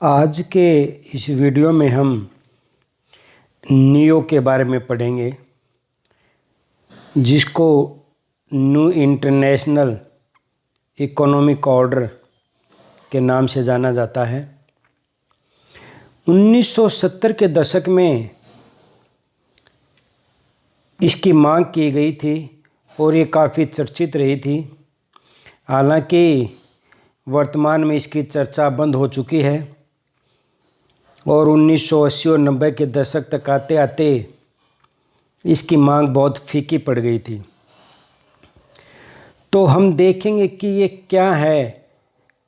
आज के इस वीडियो में हम नियो के बारे में पढ़ेंगे, जिसको न्यू इंटरनेशनल इकोनॉमिक ऑर्डर के नाम से जाना जाता है। 1970 के दशक में इसकी मांग की गई थी और ये काफ़ी चर्चित रही थी। हालांकि वर्तमान में इसकी चर्चा बंद हो चुकी है और 1980 और 90 के दशक तक आते आते इसकी मांग बहुत फीकी पड़ गई थी। तो हम देखेंगे कि ये क्या है,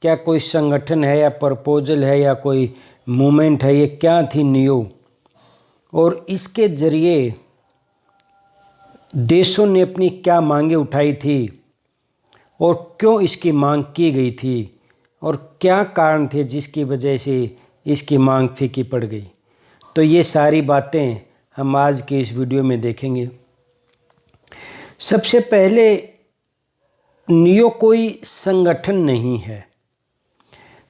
क्या कोई संगठन है या प्रपोजल है या कोई मूवमेंट है, ये क्या थी नियो, और इसके ज़रिए देशों ने अपनी क्या मांगें उठाई थी और क्यों इसकी मांग की गई थी और क्या कारण थे जिसकी वजह से इसकी मांग फीकी पड़ गई। तो ये सारी बातें हम आज के इस वीडियो में देखेंगे। सबसे पहले, नियो कोई संगठन नहीं है,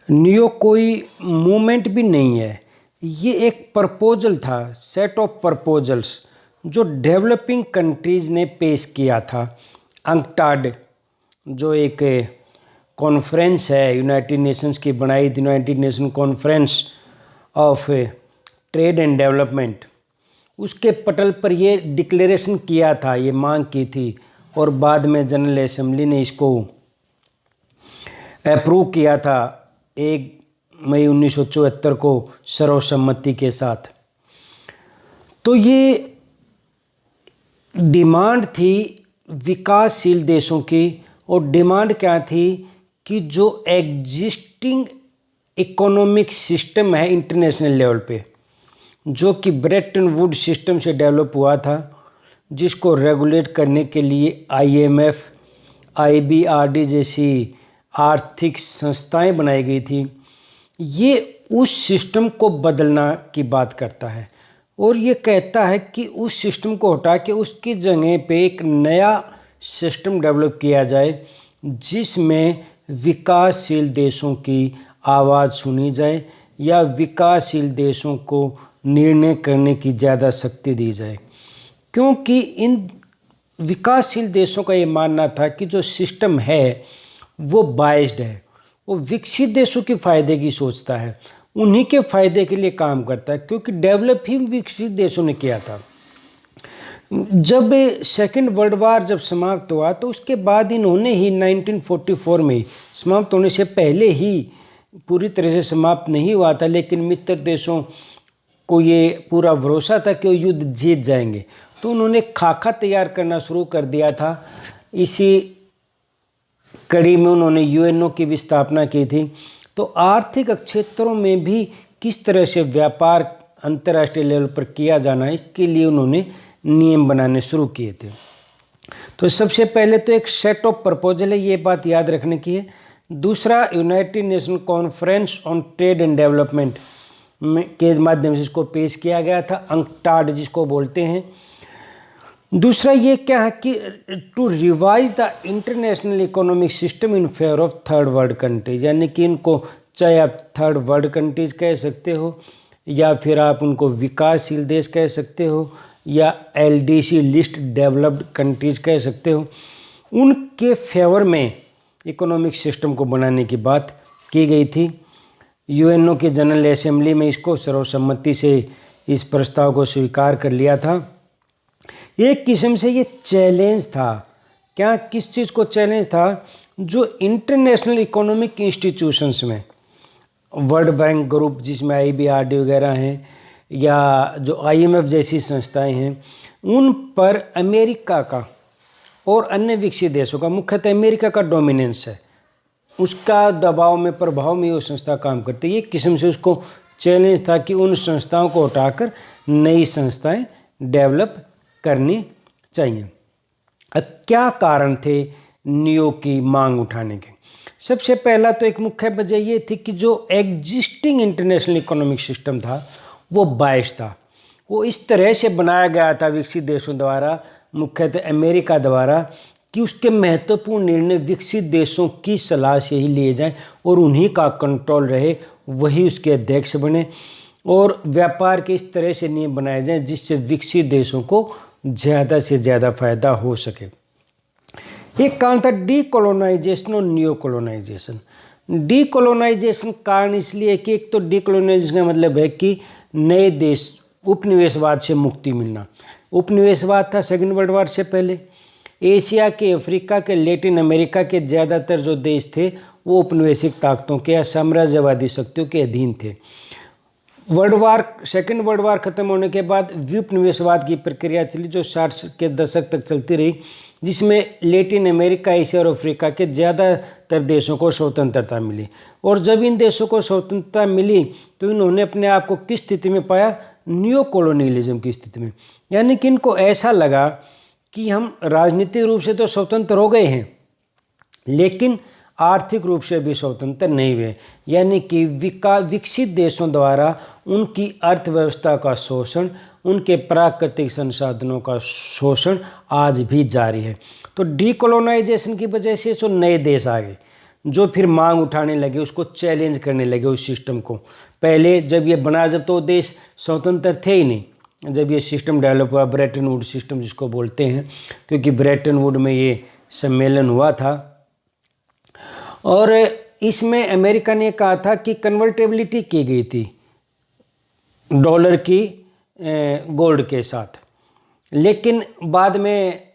नियो कोई मूवमेंट भी नहीं है। ये एक प्रपोजल था, सेट ऑफ प्रपोजल्स जो डेवलपिंग कंट्रीज़ ने पेश किया था। अंकटाड जो एक कॉन्फ्रेंस है यूनाइटेड नेशंस की बनाई थी, United nation conference of trade and development, उसके पटल पर ये डिक्लेरेशन किया था, ये मांग की थी और बाद में जनरल असेंबली ने इसको अप्रूव किया था 1 मई 1974 को सर्वसम्मति के साथ। तो ये डिमांड थी विकासशील देशों की, और डिमांड क्या थी कि जो एग्जिस्टिंग इकोनॉमिक सिस्टम है इंटरनेशनल लेवल पे, जो कि ब्रेटन वुड सिस्टम से डेवलप हुआ था, जिसको रेगुलेट करने के लिए IMF, IBRD जैसी आर्थिक संस्थाएं बनाई गई थी, ये उस सिस्टम को बदलना की बात करता है और ये कहता है कि उस सिस्टम को हटा के उसकी जगह पे एक नया सिस्टम डेवलप किया जाए, जिसमें विकासशील देशों की आवाज़ सुनी जाए या विकासशील देशों को निर्णय करने की ज़्यादा शक्ति दी जाए। क्योंकि इन विकासशील देशों का ये मानना था कि जो सिस्टम है वो बायस्ड है, वो विकसित देशों के फ़ायदे की सोचता है, उन्हीं के फ़ायदे के लिए काम करता है, क्योंकि डेवलप ही विकसित देशों ने किया था। जब सेकेंड वर्ल्ड वार जब समाप्त हुआ तो उसके बाद इन्होंने ही 1944 में, समाप्त होने से पहले ही पूरी तरह से समाप्त नहीं हुआ था, लेकिन मित्र देशों को ये पूरा भरोसा था कि वो युद्ध जीत जाएंगे, तो उन्होंने खाका तैयार करना शुरू कर दिया था। इसी कड़ी में उन्होंने UNO की भी स्थापना की थी। तो आर्थिक क्षेत्रों में भी किस तरह से व्यापार अंतर्राष्ट्रीय लेवल पर किया जाना है, इसके लिए उन्होंने नियम बनाने शुरू किए थे। तो सबसे पहले तो एक सेट ऑफ प्रपोजल है, ये बात याद रखने की है। दूसरा, United nation conference on trade and development के माध्यम से इसको पेश किया गया था, अंकटाड जिसको बोलते हैं। दूसरा ये क्या है कि to revise the international economic system in favour of third world countries, यानी कि इनको चाहे आप थर्ड वर्ल्ड कंट्रीज कह सकते हो या फिर आप उनको विकासशील देश कह सकते हो या LDC लिस्ट डेवलप्ड कंट्रीज कह सकते हो, उनके फेवर में इकोनॉमिक सिस्टम को बनाने की बात की गई थी। UNO के जनरल असेंबली में इसको सर्वसम्मति से इस प्रस्ताव को स्वीकार कर लिया था। एक किस्म से ये चैलेंज था, क्या किस चीज़ को चैलेंज था, जो इंटरनेशनल इकोनॉमिक इंस्टीट्यूशंस में वर्ल्ड बैंक ग्रुप जिसमें IBRD वगैरह हैं या जो IMF जैसी संस्थाएं हैं, उन पर अमेरिका का और अन्य विकसित देशों का, मुख्यतः अमेरिका का डोमिनेंस है, उसका दबाव में प्रभाव में वो संस्था काम करती है। ये किस्म से उसको चैलेंज था कि उन संस्थाओं को हटाकर नई संस्थाएं डेवलप करनी चाहिए। अब क्या कारण थे नियो की मांग उठाने के? सबसे पहला तो एक मुख्य वजह ये थी कि जो एग्जिस्टिंग इंटरनेशनल इकोनॉमिक सिस्टम था वो बायस्ड था, वो इस तरह से बनाया गया था विकसित देशों द्वारा, मुख्यतः अमेरिका द्वारा, कि उसके महत्वपूर्ण निर्णय विकसित देशों की सलाह से ही लिए जाएं और उन्हीं का कंट्रोल रहे, वही उसके अध्यक्ष बने और व्यापार के इस तरह से नियम बनाए जाएं जिससे विकसित देशों को ज़्यादा से ज़्यादा फायदा हो सके। एक कारण था डीकोलोनाइजेशन और न्यू कोलोनाइजेशन। डीकोलोनाइजेशन कारण इसलिए कि एक तो डीकोलोनाइजेशन का मतलब है कि नए देश उपनिवेशवाद से मुक्ति मिलना। उपनिवेशवाद था सेकेंड वर्ल्ड वॉर से पहले। एशिया के, अफ्रीका के, लैटिन अमेरिका के ज़्यादातर जो देश थे वो उपनिवेशिक ताकतों के या साम्राज्यवादी शक्तियों के अधीन थे। सेकेंड वर्ल्ड वार खत्म होने के बाद विपनिवेशवाद की प्रक्रिया चली जो 60 के दशक तक चलती रही, जिसमें लैटिन अमेरिका, एशिया और अफ्रीका के ज़्यादातर देशों को स्वतंत्रता मिली। और जब इन देशों को स्वतंत्रता मिली तो इन्होंने अपने आप को किस स्थिति में पाया? न्यू कॉलोनियलिज्म की स्थिति में। यानी कि इनको ऐसा लगा कि हम राजनीतिक रूप से तो स्वतंत्र हो गए हैं लेकिन आर्थिक रूप से भी स्वतंत्र नहीं हुए। यानी कि विकसित देशों द्वारा उनकी अर्थव्यवस्था का शोषण, उनके प्राकृतिक संसाधनों का शोषण आज भी जारी है। तो डीकोलोनाइजेशन की वजह से जो नए देश आ गए जो फिर मांग उठाने लगे, उसको चैलेंज करने लगे उस सिस्टम को। पहले जब ये बना, जब तो देश स्वतंत्र थे ही नहीं, जब ये सिस्टम डेवलप हुआ, ब्रेटन वुड सिस्टम जिसको बोलते हैं, क्योंकि ब्रेटन वुड में ये सम्मेलन हुआ था और इसमें अमेरिका ने कहा था कि कन्वर्टेबिलिटी की गई थी डॉलर की गोल्ड के साथ। लेकिन बाद में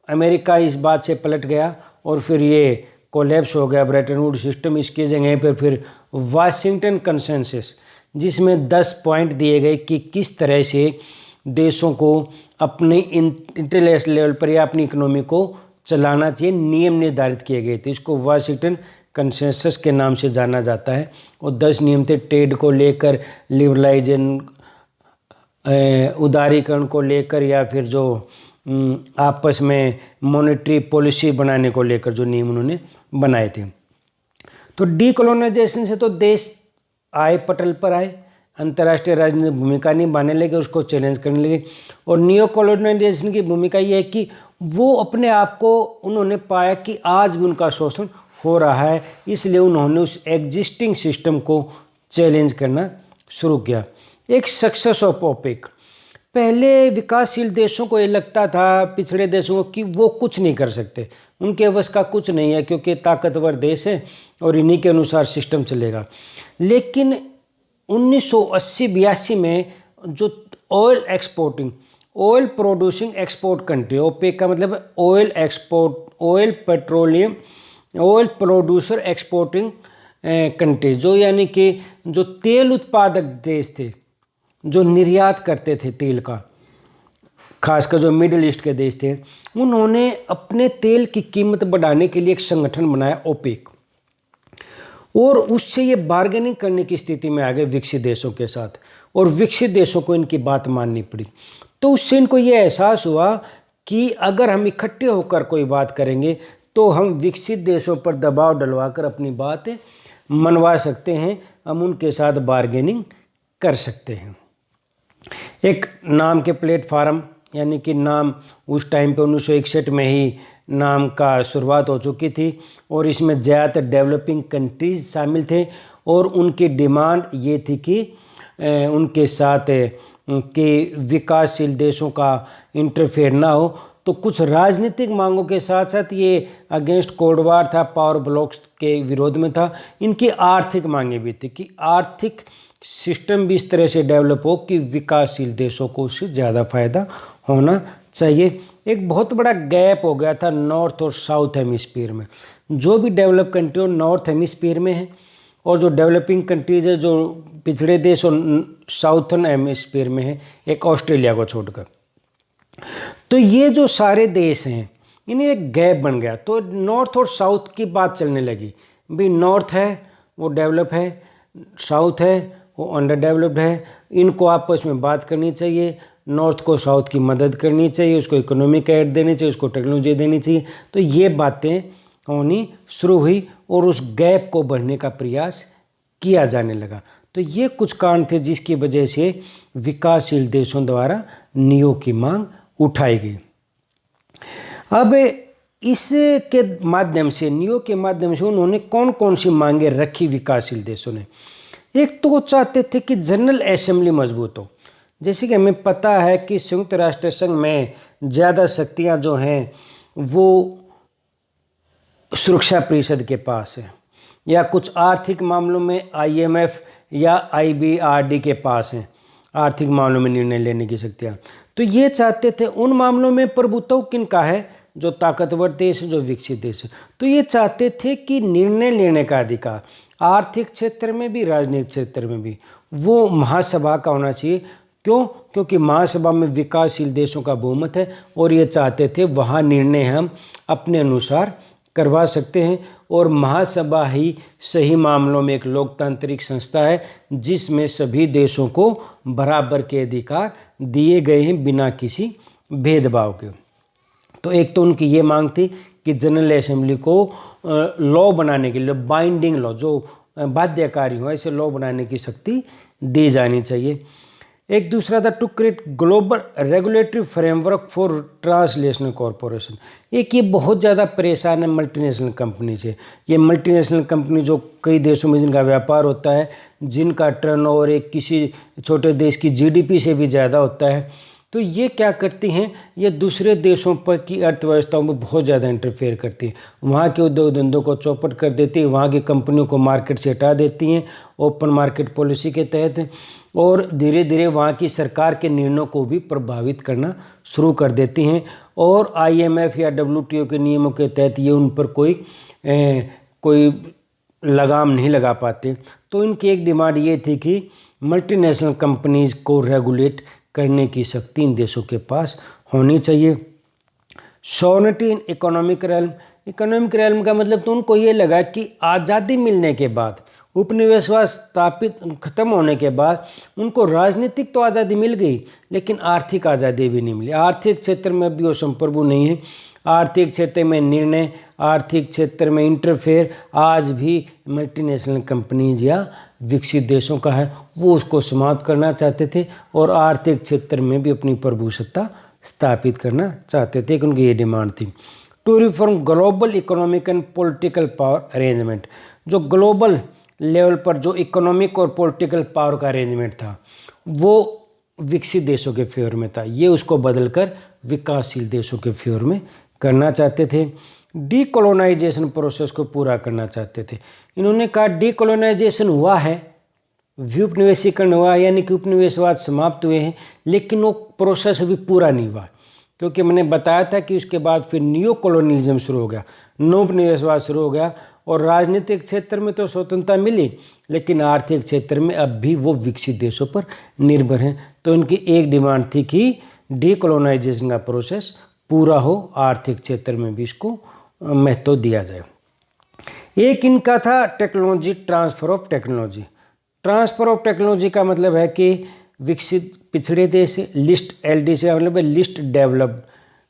अमेरिका इस बात से पलट गया और फिर ये कोलैप्स हो गया ब्रेटन वुड सिस्टम। इसकी जगह पर फिर वाशिंगटन कंसेंसस, जिसमें 10 पॉइंट दिए गए कि किस तरह से देशों को अपने इंटरनेशनल लेवल पर या अपनी इकोनॉमी को चलाना चाहिए, नियम निर्धारित किए गए थे। इसको वाशिंगटन कंसेंसस के नाम से जाना जाता है। और 10 नियम थे ट्रेड को लेकर, लिबरलाइजेशन, उदारीकरण को लेकर, या फिर जो आपस में मॉनेटरी पॉलिसी बनाने को लेकर जो नियम उन्होंने बनाए थे। तो डीकोलोनाइजेशन से तो देश आए, पटल पर आए, अंतर्राष्ट्रीय राजनीतिक भूमिका निभाने लगे, उसको चैलेंज करने लगे। और नियो कोलोनाइजेशन की भूमिका ये है कि वो अपने आप को उन्होंने पाया कि आज भी उनका शोषण हो रहा है, इसलिए उन्होंने उस एग्जिस्टिंग सिस्टम को चैलेंज करना शुरू किया। एक सक्सेस ऑफ ओपेक। पहले विकासशील देशों को ये लगता था, पिछड़े देशों को, कि वो कुछ नहीं कर सकते, उनके वश का कुछ नहीं है क्योंकि ताकतवर देश है और इन्हीं के अनुसार सिस्टम चलेगा। लेकिन 1980-82 में जो oil producing export country, OPEC का मतलब oil export, oil producer exporting country, जो यानी कि जो तेल उत्पादक देश थे, जो निर्यात करते थे तेल का, खासकर जो मिडिल ईस्ट के देश थे, उन्होंने अपने तेल की कीमत बढ़ाने के लिए एक संगठन बनाया ओपेक, और उससे ये बार्गेनिंग करने की स्थिति में आ गए विकसित देशों के साथ, और विकसित देशों को इनकी बात माननी पड़ी। तो उससे इनको ये एहसास हुआ कि अगर हम इकट्ठे होकर कोई बात करेंगे तो हम विकसित देशों पर दबाव डलवाकर अपनी बात मनवा सकते हैं, हम उनके साथ बार्गेनिंग कर सकते हैं। एक नाम के प्लेटफार्म, यानी कि नाम उस टाइम पे 1961 में ही नाम का शुरुआत हो चुकी थी, और इसमें ज़्यादातर डेवलपिंग कंट्रीज शामिल थे, और उनकी डिमांड ये थी कि उनके साथ कि विकासशील देशों का इंटरफेयर ना हो। तो कुछ राजनीतिक मांगों के साथ साथ ये अगेंस्ट कोल्ड वार था, पावर ब्लॉक्स के विरोध में था। इनकी आर्थिक मांगें भी थी कि आर्थिक सिस्टम भी इस तरह से डेवलप हो कि विकासशील देशों को उससे ज़्यादा फायदा होना चाहिए। एक बहुत बड़ा गैप हो गया था नॉर्थ और साउथ हेमिस्फीयर में। जो भी डेवलप कंट्री हो नॉर्थ हेमिस्फीयर में है, और जो डेवलपिंग कंट्रीज है, जो पिछड़े देश, और साउथर्न हेमिस्फीयर में है, एक ऑस्ट्रेलिया को छोड़कर। तो ये जो सारे देश हैं, इन्हें एक गैप बन गया। तो नॉर्थ और साउथ की बात चलने लगी, भाई नॉर्थ है वो डेवलप है, साउथ है वो अंडर डेवलप्ड है, इनको आपस में बात करनी चाहिए, नॉर्थ को साउथ की मदद करनी चाहिए, उसको इकोनॉमिक एड देनी चाहिए, उसको टेक्नोलॉजी देनी चाहिए। तो ये बातें होनी शुरू हुई और उस गैप को भरने का प्रयास किया जाने लगा। तो ये कुछ कारण थे जिसकी वजह से विकासशील देशों द्वारा नियो की मांग उठाई गई। अब इसके माध्यम से, नियो के माध्यम से उन्होंने कौन कौन सी मांगें रखी विकासशील देशों ने? एक तो वो चाहते थे कि जनरल असेंबली मजबूत हो। जैसे कि हमें पता है कि संयुक्त राष्ट्र संघ में ज़्यादा शक्तियाँ जो हैं वो सुरक्षा परिषद के पास है, या कुछ आर्थिक मामलों में IMF या IBRD के पास हैं आर्थिक मामलों में निर्णय लेने की शक्तियाँ। तो ये चाहते थे उन मामलों में प्रभुत्व किनका है, जो ताकतवर देश है, जो विकसित देश है। तो ये चाहते थे कि निर्णय लेने का अधिकार आर्थिक क्षेत्र में भी राजनीतिक क्षेत्र में भी वो महासभा का होना चाहिए। क्यों? क्योंकि महासभा में विकासशील देशों का बहुमत है और ये चाहते थे वहाँ निर्णय हम अपने अनुसार करवा सकते हैं, और महासभा ही सही मामलों में एक लोकतांत्रिक संस्था है जिसमें सभी देशों को बराबर के अधिकार दिए गए हैं बिना किसी भेदभाव के। तो एक तो उनकी ये मांग थी कि जनरल असेंबली को लॉ बनाने के लिए, बाइंडिंग लॉ जो बाध्यकारी हो, ऐसे लॉ बनाने की शक्ति दी जानी चाहिए। एक दूसरा था to create global regulatory framework for transnational corporation. एक ये बहुत ज़्यादा परेशान है मल्टीनेशनल कंपनी से। ये मल्टीनेशनल कंपनी जो कई देशों में जिनका व्यापार होता है, जिनका टर्नओवर एक किसी छोटे देश की GDP से भी ज़्यादा होता है, तो ये क्या करती हैं, ये दूसरे देशों पर की अर्थव्यवस्थाओं में बहुत ज़्यादा इंटरफेयर करती है। वहाँ के उद्योग धंधों को चौपट कर देती है, वहाँ की कंपनियों को मार्केट से हटा देती हैं ओपन मार्केट पॉलिसी के तहत, और धीरे धीरे वहाँ की सरकार के निर्णयों को भी प्रभावित करना शुरू कर देती हैं। और IMF या WTO के नियमों के तहत ये उन पर कोई लगाम नहीं लगा पाते। तो इनकी एक डिमांड ये थी कि मल्टीनेशनल कंपनीज को रेगुलेट करने की शक्ति इन देशों के पास होनी चाहिए। Sovereignty in economic realm. Economic realm का मतलब तो उनको ये लगा कि आज़ादी मिलने के बाद, उपनिवेशवाद स्थापित खत्म होने के बाद उनको राजनीतिक तो आज़ादी मिल गई, लेकिन आर्थिक आज़ादी भी नहीं मिली। आर्थिक क्षेत्र में भी वो संप्रभु नहीं है। आर्थिक क्षेत्र में निर्णय, आर्थिक क्षेत्र में इंटरफेयर आज भी मल्टीनेशनल कंपनीज या विकसित देशों का है। वो उसको समाप्त करना चाहते थे और आर्थिक क्षेत्र में भी अपनी प्रभुसत्ता स्थापित करना चाहते थे। उनकी ये डिमांड थी। To reform global economic and political power arrangement. जो ग्लोबल लेवल पर जो इकोनॉमिक और पॉलिटिकल पावर का अरेंजमेंट था वो विकसित देशों के फेवर में था, ये उसको बदलकर विकासशील देशों के फेवर में करना चाहते थे। डीकोलोनाइजेशन प्रोसेस को पूरा करना चाहते थे। इन्होंने कहा डीकोलोनाइजेशन हुआ है, व्युपनिवेशीकरण हुआ, यानी कि उपनिवेशवाद समाप्त हुए हैं, लेकिन वो प्रोसेस अभी पूरा नहीं हुआ। क्योंकि मैंने बताया था कि उसके बाद फिर न्यू कॉलोनियलिज्म शुरू हो गया, नवोपनिवेशवाद शुरू हो गया, और राजनीतिक क्षेत्र में तो स्वतंत्रता मिली, लेकिन आर्थिक क्षेत्र में अब भी वो विकसित देशों पर निर्भर हैं। तो इनकी एक डिमांड थी कि डीकोलोनाइजेशन का प्रोसेस पूरा हो, आर्थिक क्षेत्र में भी इसको महत्व दिया जाए। एक इनका था technology, transfer of technology. Transfer of technology का मतलब है कि विकसित पिछड़े देश, लिस्ट LDC का मतलब है लिस्ट डेवलप्ड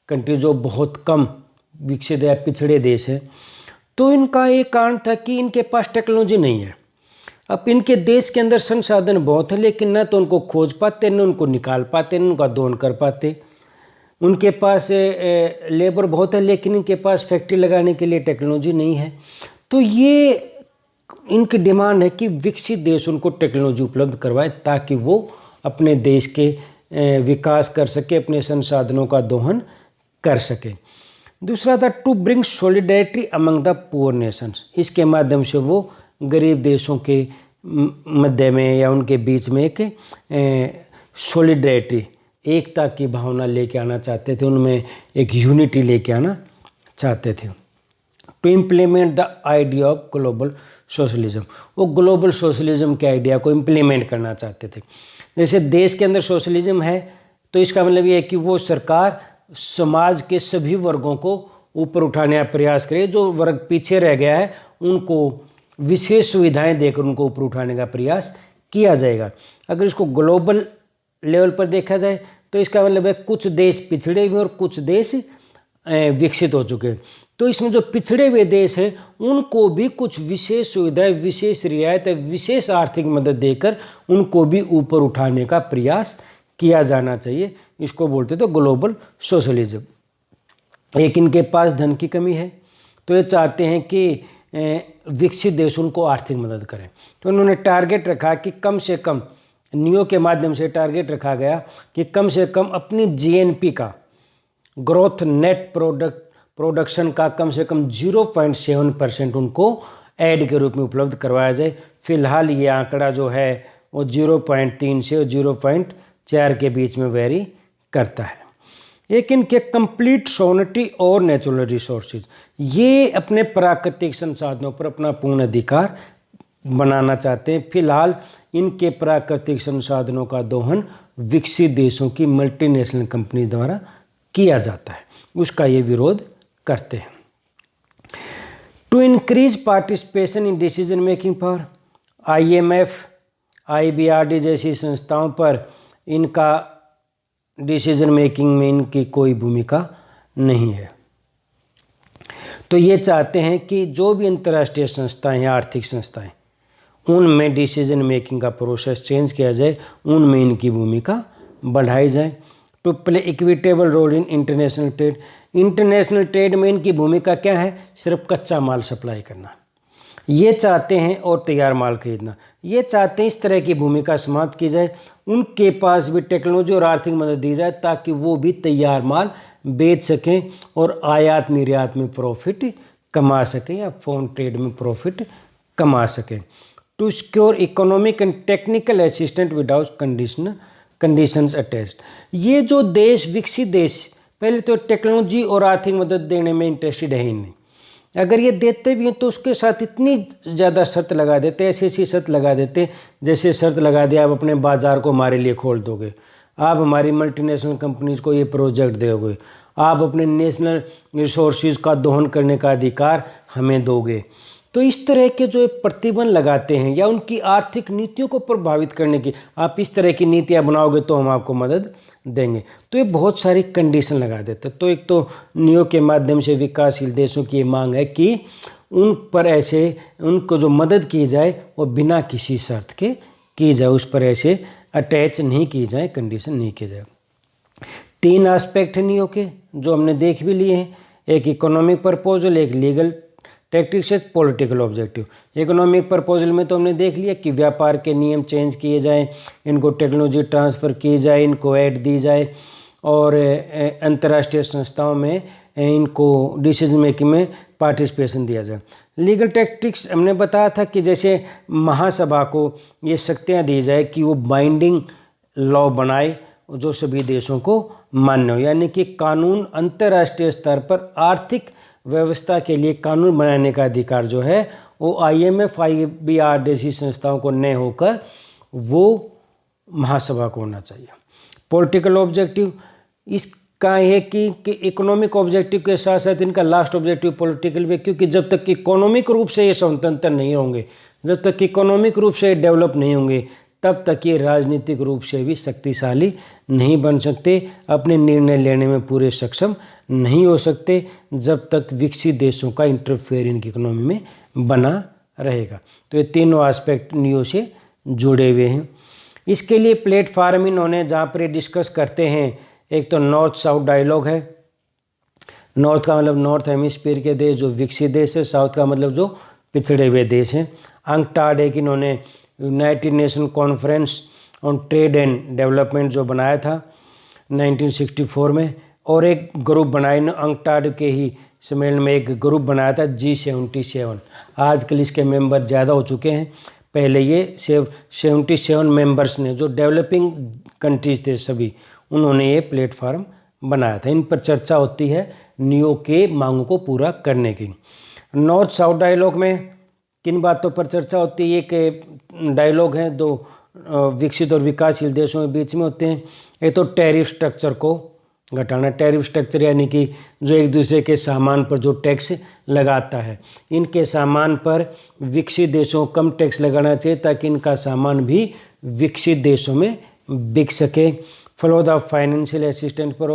कंट्री, जो बहुत कम विकसित या पिछड़े देश है। तो इनका एक कारण था कि इनके पास टेक्नोलॉजी नहीं है। अब इनके देश के अंदर संसाधन बहुत है, लेकिन न तो उनको खोज पाते, न उनको निकाल पाते, न उनका दोहन कर पाते। उनके पास लेबर बहुत है, लेकिन इनके पास फैक्ट्री लगाने के लिए टेक्नोलॉजी नहीं है। तो ये इनकी डिमांड है कि विकसित देश उनको टेक्नोलॉजी उपलब्ध करवाए ताकि वो अपने देश के विकास कर सके, अपने संसाधनों का दोहन कर सके। दूसरा था to bring solidarity among the poor nations. इसके माध्यम से वो गरीब देशों के मध्य में या उनके बीच में एक सॉलिडेरिटी, एकता की भावना लेके आना चाहते थे, उनमें एक यूनिटी लेके आना चाहते थे। To implement the idea of global socialism. वो ग्लोबल सोशलिज्म के आइडिया को इम्प्लीमेंट करना चाहते थे। जैसे देश के अंदर सोशलिज्म है तो इसका मतलब ये है कि वो सरकार समाज के सभी वर्गों को ऊपर उठाने का प्रयास करे, जो वर्ग पीछे रह गया है उनको विशेष सुविधाएं देकर उनको ऊपर उठाने का प्रयास किया जाएगा। अगर इसको ग्लोबल लेवल पर देखा जाए तो इसका मतलब है कुछ देश पिछड़े हुए और कुछ देश विकसित हो चुके हैं। तो इसमें जो पिछड़े हुए देश हैं उनको भी कुछ विशेष सुविधाएं, विशेष रियायत, विशेष आर्थिक मदद देकर उनको भी ऊपर उठाने का प्रयास किया जाना चाहिए। इसको बोलते तो ग्लोबल सोशलिज्म। एक इनके पास धन की कमी है, तो ये चाहते हैं कि विकसित देश उनको आर्थिक मदद करें। तो उन्होंने टारगेट रखा कि कम से कम, नियो के माध्यम से टारगेट रखा गया कि कम से कम अपनी जीएनपी का, ग्रोथ नेट प्रोडक्शन का कम से कम 0.7% उनको ऐड के रूप में उपलब्ध करवाया जाए। फिलहाल ये आंकड़ा जो है वो 0.3 से 0.4 के बीच में वेरी करता है। एक इनके कंप्लीट सोवरेनिटी और नेचुरल रिसोर्सेज, ये अपने प्राकृतिक संसाधनों पर अपना पूर्ण अधिकार बनाना चाहते हैं। फिलहाल इनके प्राकृतिक संसाधनों का दोहन विकसित देशों की मल्टीनेशनल कंपनी द्वारा किया जाता है, उसका ये विरोध करते हैं। To increase participation in decision making power, IMF, IBRD जैसी संस्थाओं पर इनका डिसीजन मेकिंग में इनकी कोई भूमिका नहीं है। तो ये चाहते हैं कि जो भी अंतर्राष्ट्रीय संस्थाएं या आर्थिक संस्थाएं, उनमें डिसीजन मेकिंग का प्रोसेस चेंज किया जाए, उनमें इनकी भूमिका बढ़ाई जाए। To play equitable role in international trade, international trade में इनकी भूमिका क्या है? सिर्फ कच्चा माल सप्लाई करना, ये चाहते हैं, और तैयार माल खरीदना। ये चाहते हैं इस तरह की भूमिका समाप्त की जाए, उनके पास भी टेक्नोलॉजी और आर्थिक मदद दी जाए ताकि वो भी तैयार माल बेच सकें और आयात निर्यात में प्रॉफिट कमा सकें या फॉरेन ट्रेड में प्रॉफिट कमा सकें। To secure economic and technical assistant without conditions attached, ये जो देश, विकसित देश, पहले तो टेक्नोलॉजी और आर्थिक मदद देने में इंटरेस्टेड है ही नहीं। अगर ये देते भी हैं तो उसके साथ इतनी ज़्यादा शर्त लगा देते, ऐसी ऐसी शर्त लगा देते, जैसे शर्त लगा दिया आप अपने बाज़ार को हमारे लिए खोल दोगे, आप हमारी मल्टीनेशनल कंपनीज को ये प्रोजेक्ट दोगे, आप अपने नेशनल रिसोर्सेज का दोहन करने का अधिकार हमें दोगे। तो इस तरह के जो प्रतिबंध लगाते हैं या उनकी आर्थिक नीतियों को प्रभावित करने की, आप इस तरह की नीतियाँ बनाओगे तो हम आपको मदद देंगे, तो ये बहुत सारी कंडीशन लगा देते हैं। तो एक तो नियो के माध्यम से विकासशील देशों की ये मांग है कि उन पर ऐसे, उनको जो मदद की जाए वो बिना किसी शर्त के की जाए, उस पर ऐसे अटैच नहीं की जाए, कंडीशन नहीं की जाए। 3 एस्पेक्ट हैं नियो के जो हमने देख भी लिए हैं, एक इकोनॉमिक प्रपोजल, एक लीगल टैक्टिक्स, एक पॉलिटिकल ऑब्जेक्टिव। इकोनॉमिक प्रपोजल में तो हमने देख लिया कि व्यापार के नियम चेंज किए जाएं, इनको टेक्नोलॉजी ट्रांसफ़र की जाए, इनको ऐड दी जाए और अंतर्राष्ट्रीय संस्थाओं में इनको डिसीजन मेकिंग में पार्टिसिपेशन दिया जाए। लीगल टैक्टिक्स हमने बताया था कि जैसे महासभा को ये शक्तियाँ दी जाए कि वो बाइंडिंग लॉ बनाए जो सभी देशों को मान्य हो, यानी कि कानून अंतर्राष्ट्रीय स्तर पर आर्थिक व्यवस्था के लिए कानून बनाने का अधिकार जो है वो IMF, IBRD जैसी संस्थाओं को न होकर वो महासभा को होना चाहिए। पॉलिटिकल ऑब्जेक्टिव इसका है कि इकोनॉमिक ऑब्जेक्टिव के साथ साथ इनका लास्ट ऑब्जेक्टिव पॉलिटिकल भी, क्योंकि जब तक इकोनॉमिक रूप से ये स्वतंत्र नहीं होंगे, जब तक इकोनॉमिक रूप से डेवलप नहीं होंगे, तब तक ये राजनीतिक रूप से भी शक्तिशाली नहीं बन सकते, अपने निर्णय लेने में पूरे सक्षम नहीं हो सकते जब तक विकसित देशों का इंटरफेयर इनकी इकोनॉमी में बना रहेगा। तो ये तीनों एस्पेक्ट नियो से जुड़े हुए हैं। इसके लिए प्लेटफार्म इन्होंने जहाँ पर डिस्कस करते हैं, एक तो नॉर्थ साउथ डायलॉग है। नॉर्थ का मतलब नॉर्थ हेमिस्फीयर के देश जो विकसित देश है, साउथ का मतलब जो पिछड़े हुए देश हैं। अंकटाड एक इन्होंने United nation conference on trade and development जो बनाया था 1964 में, और एक ग्रुप बनाया अंकटाड के ही सम्मेलन में एक ग्रुप बनाया था G77। आजकल इसके मेंबर ज़्यादा हो चुके हैं, पहले ये 77 मेंबर्स ने जो डेवलपिंग कंट्रीज थे सभी, उन्होंने ये प्लेटफार्म बनाया था। इन पर चर्चा होती है नियो के मांगों को पूरा करने की। नॉर्थ साउथ डायलॉग में किन बातों पर चर्चा होती है? एक डायलॉग है दो विकसित और विकासशील देशों के बीच में होते हैं। एक तो टैरिफ स्ट्रक्चर को घटाना, टैरिफ स्ट्रक्चर यानी कि जो एक दूसरे के सामान पर जो टैक्स लगाता है, इनके सामान पर विकसित देशों को कम टैक्स लगाना चाहिए ताकि इनका सामान भी विकसित देशों में बिक सके। फ्लो द फाइनेंशियल असिस्टेंट पर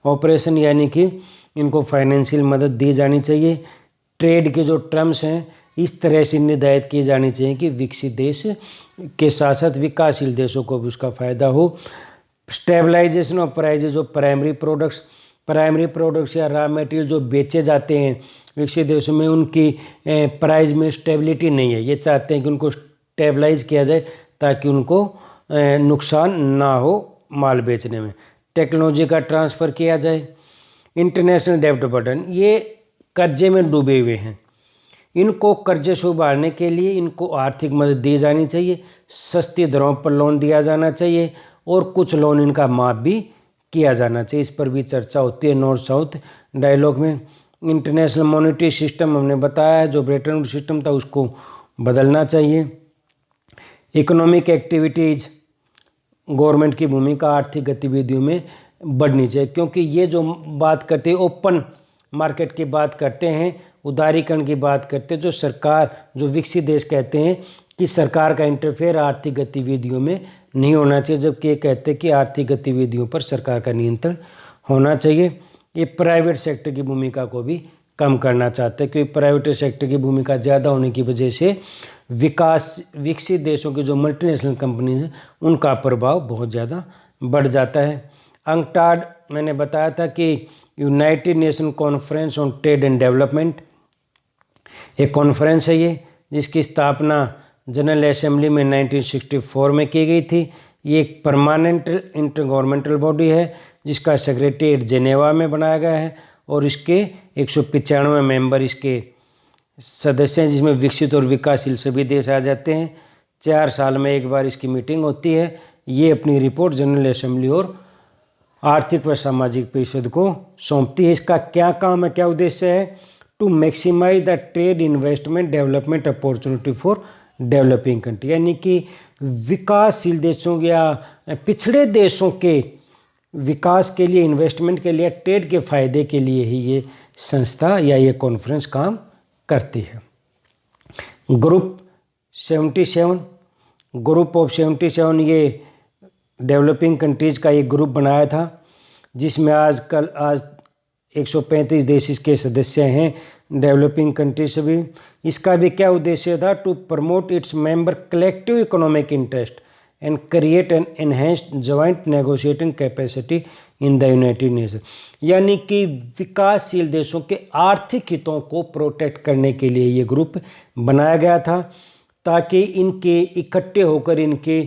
ऑपरेशन, यानी कि इनको फाइनेंशियल मदद दी जानी चाहिए। ट्रेड के जो टर्म्स हैं इस तरह से निर्धारित की जानी चाहिए कि विकसित देश के साथ साथ विकासशील देशों को भी उसका फ़ायदा हो। Stabilization of prices of primary products, primary products या रॉ मटेरियल जो बेचे जाते हैं विकसित देशों में, उनकी प्राइस में स्टेबिलिटी नहीं है। ये चाहते हैं कि उनको स्टेबलाइज किया जाए ताकि उनको नुकसान ना हो माल बेचने में। टेक्नोलॉजी का ट्रांसफ़र किया जाए। इंटरनेशनल डेब्ट बर्डन, ये कर्जे में डूबे हुए हैं, इनको कर्जे से उबारने के लिए इनको आर्थिक मदद दी जानी चाहिए, सस्ती दरों पर लोन दिया जाना चाहिए और कुछ लोन इनका माफ़ भी किया जाना चाहिए। इस पर भी चर्चा होती है नॉर्थ साउथ डायलॉग में। इंटरनेशनल मॉनेटरी सिस्टम हमने बताया है, जो ब्रेटन वुड्स सिस्टम था उसको बदलना चाहिए। इकोनॉमिक एक्टिविटीज़, गवर्नमेंट की भूमिका आर्थिक गतिविधियों में बढ़नी चाहिए, क्योंकि ये जो बात करते हैं ओपन मार्केट की बात करते हैं, उदारीकरण की बात करते हैं, जो सरकार, जो विकसित देश कहते हैं कि सरकार का इंटरफेयर आर्थिक गतिविधियों में नहीं होना चाहिए, जबकि ये कहते हैं कि आर्थिक गतिविधियों पर सरकार का नियंत्रण होना चाहिए। ये प्राइवेट सेक्टर की भूमिका को भी कम करना चाहते हैं, क्योंकि प्राइवेट सेक्टर की भूमिका ज़्यादा होने की वजह से विकसित देशों की जो मल्टीनेशनल कंपनीज हैं उनका प्रभाव बहुत ज़्यादा बढ़ जाता है। अंकटाड मैंने बताया था कि United nation conference on trade and development एक कॉन्फ्रेंस है ये, जिसकी स्थापना जनरल असेंबली में 1964 में की गई थी। ये एक परमानेंट इंटर गवर्नमेंटल बॉडी है जिसका सेक्रेटेरिएट जेनेवा में बनाया गया है और इसके 195 मेंबर इसके सदस्य हैं, जिसमें विकसित और विकासशील सभी देश आ जाते हैं। 4 साल में एक बार इसकी मीटिंग होती है। ये अपनी रिपोर्ट जनरल असेंबली और आर्थिक व सामाजिक परिषद को सौंपती है। इसका क्या काम है, क्या उद्देश्य है? To maximize the trade, investment, development opportunity for developing country, यानी कि विकासशील देशों या पिछड़े देशों के विकास के लिए, इन्वेस्टमेंट के लिए, ट्रेड के फायदे के लिए ही ये संस्था या ये कॉन्फ्रेंस काम करती है। ग्रुप 77, ग्रुप ऑफ 77 ये डेवलपिंग कंट्रीज़ का एक ग्रुप बनाया था, जिसमें आज 135 देश इसके सदस्य हैं, डेवलपिंग कंट्री से भी। इसका भी क्या उद्देश्य था? To promote its member collective economic interest and create an enhanced joint negotiating capacity in the United Nation, यानी कि विकासशील देशों के आर्थिक हितों को प्रोटेक्ट करने के लिए ये ग्रुप बनाया गया था, ताकि इनके इकट्ठे होकर इनके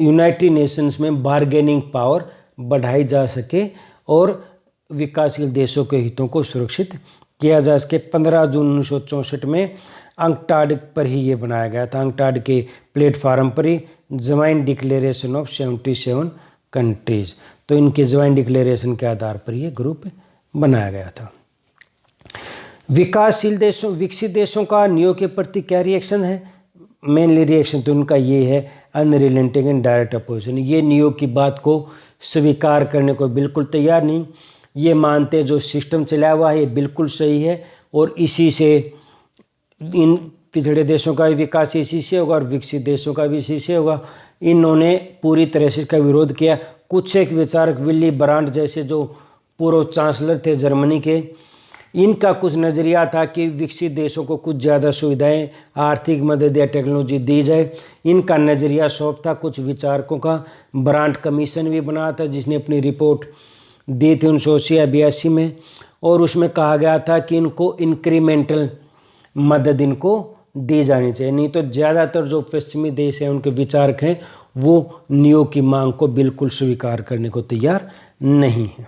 यूनाइटेड नेशंस में बार्गेनिंग पावर बढ़ाई जा सके और विकासशील देशों के हितों को सुरक्षित किया जा सके। 15 जून 1964 में अंकटाड पर ही ये बनाया गया था। अंकटाड के प्लेटफार्म पर ही जॉइंट डिक्लेरेशन ऑफ 77 कंट्रीज़, तो इनके जॉइंट डिक्लेरेशन के आधार पर ये ग्रुप बनाया गया था। विकासशील देशों, विकसित देशों का नियो के प्रति क्या रिएक्शन है? मेनली रिएक्शन तो उनका ये है अनरिलेंटिंग एंड डायरेक्ट अपोजिशन। ये नियो की बात को स्वीकार करने को बिल्कुल तैयार नहीं। ये मानते जो सिस्टम चला हुआ है ये बिल्कुल सही है और इसी से इन पिछड़े देशों का भी विकास इसी से होगा और विकसित देशों का भी इसी से होगा। इन्होंने पूरी तरह से इसका विरोध किया। कुछ एक विचारक, विली ब्रांड जैसे जो पूर्व चांसलर थे जर्मनी के, इनका कुछ नज़रिया था कि विकसित देशों को कुछ ज़्यादा सुविधाएं, आर्थिक मदद या टेक्नोलॉजी दी जाए। इनका नज़रिया शौक था कुछ विचारकों का। ब्रांड कमीशन भी बना था जिसने अपनी रिपोर्ट दी थी 1982 में, और उसमें कहा गया था कि इनको इंक्रीमेंटल मदद इनको दी जानी चाहिए, नहीं तो ज़्यादातर जो पश्चिमी देश हैं उनके विचारक हैं वो नियो की मांग को बिल्कुल स्वीकार करने को तैयार नहीं है।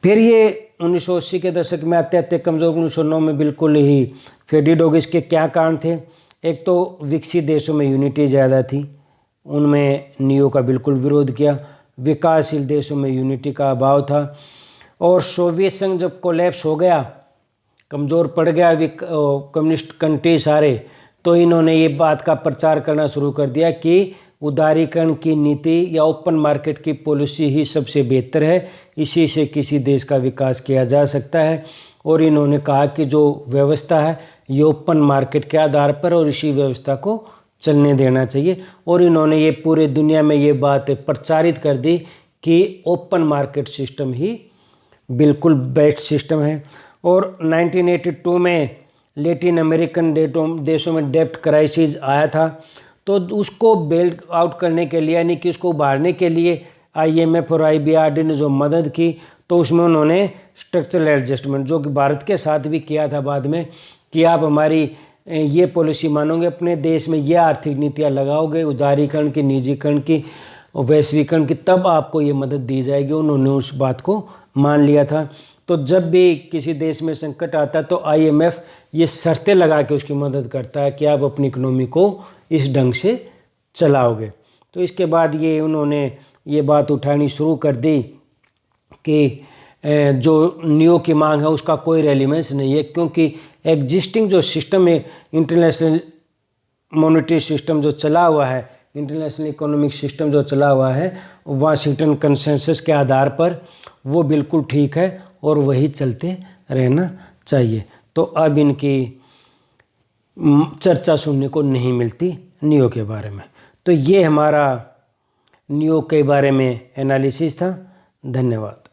फिर ये 1980 के दशक में आते आते कमज़ोर 1909 में बिल्कुल ही फेडेड हो गई। इसके क्या कारण थे? एक तो विकसित देशों में यूनिटी ज़्यादा थी, उनमें नियो का बिल्कुल विरोध किया। विकासशील देशों में यूनिटी का अभाव था और सोवियत संघ जब कोलैप्स हो गया, कमज़ोर पड़ गया कम्युनिस्ट कंट्री सारे, तो इन्होंने ये बात का प्रचार करना शुरू कर दिया कि उदारीकरण की नीति या ओपन मार्केट की पॉलिसी ही सबसे बेहतर है, इसी से किसी देश का विकास किया जा सकता है। और इन्होंने कहा कि जो व्यवस्था है ये ओपन मार्केट के आधार पर और इसी व्यवस्था को चलने देना चाहिए। और इन्होंने ये पूरे दुनिया में ये बात प्रचारित कर दी कि ओपन मार्केट सिस्टम ही बिल्कुल बेस्ट सिस्टम है। और 1982 में लैटिन अमेरिकन देशों में डेब्ट क्राइसिस आया था, तो उसको बेल आउट करने के लिए, यानी कि उसको उभारने के लिए IMF और IBRD ने जो मदद की तो उसमें उन्होंने स्ट्रक्चरल एडजस्टमेंट, जो कि भारत के साथ भी किया था बाद में, कि आप हमारी ये पॉलिसी मानोगे, अपने देश में ये आर्थिक नीतियाँ लगाओगे, उदारीकरण की, निजीकरण की, वैश्वीकरण की, तब आपको ये मदद दी जाएगी। उन्होंने उस बात को मान लिया था। तो जब भी किसी देश में संकट आता है तो IMF ये शर्तें लगा के उसकी मदद करता है कि आप अपनी इकोनॉमी को इस ढंग से चलाओगे। तो इसके बाद ये उन्होंने ये बात उठानी शुरू कर दी कि जो न्यू की मांग है उसका कोई रेलिवेंस नहीं है, क्योंकि एग्जिस्टिंग जो सिस्टम है, इंटरनेशनल मॉनेटरी सिस्टम जो चला हुआ है, इंटरनेशनल इकोनॉमिक सिस्टम जो चला हुआ है वाशिंगटन कंसेंसस के आधार पर, वो बिल्कुल ठीक है और वही चलते रहना चाहिए। तो अब इनकी चर्चा सुनने को नहीं मिलती नियो के बारे में। तो ये हमारा नियो के बारे में एनालिसिस था। धन्यवाद।